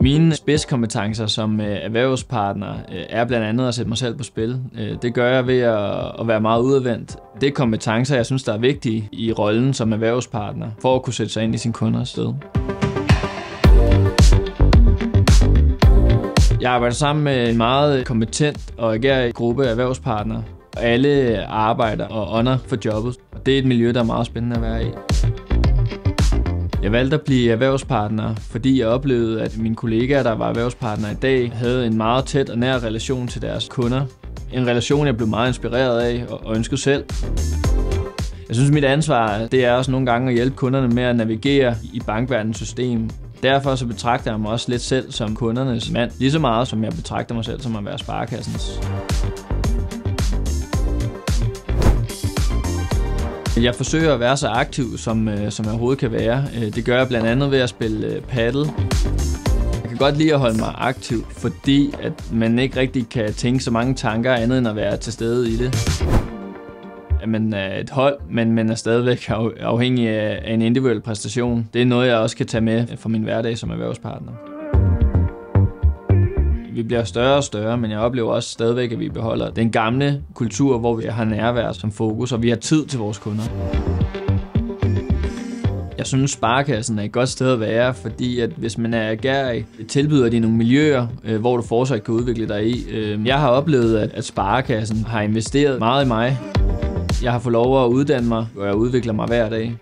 Mine spidskompetencer som erhvervspartner er blandt andet at sætte mig selv på spil. Det gør jeg ved at være meget udadvendt. Det er kompetencer, jeg synes, der er vigtige i rollen som erhvervspartner, for at kunne sætte sig ind i sin kunders sted. Jeg arbejder sammen med en meget kompetent og agerig gruppe af erhvervspartnere. Alle arbejder og ånder for jobbet. Det er et miljø, der er meget spændende at være i. Jeg valgte at blive erhvervspartner, fordi jeg oplevede, at mine kollegaer, der var erhvervspartnere i dag, havde en meget tæt og nær relation til deres kunder. En relation, jeg blev meget inspireret af og ønskede selv. Jeg synes, mit ansvar det er også nogle gange at hjælpe kunderne med at navigere i bankverdenens system. Derfor så betragter jeg mig også lidt selv som kundernes mand, lige så meget som jeg betragter mig selv som at være sparekassens. Jeg forsøger at være så aktiv, som jeg overhovedet kan være. Det gør jeg blandt andet ved at spille paddle. Jeg kan godt lide at holde mig aktiv, fordi at man ikke rigtig kan tænke så mange tanker andet end at være til stede i det. At man er et hold, men man er stadigvæk afhængig af en individuel præstation. Det er noget, jeg også kan tage med for min hverdag som erhvervspartner. Vi bliver større og større, men jeg oplever også stadigvæk, at vi beholder den gamle kultur, hvor vi har nærvær som fokus, og vi har tid til vores kunder. Jeg synes, Sparekassen er et godt sted at være, fordi at hvis man er agerig, tilbyder de nogle miljøer, hvor du fortsat kan udvikle dig i. Jeg har oplevet, at Sparekassen har investeret meget i mig. Jeg har fået lov at uddanne mig, og jeg udvikler mig hver dag.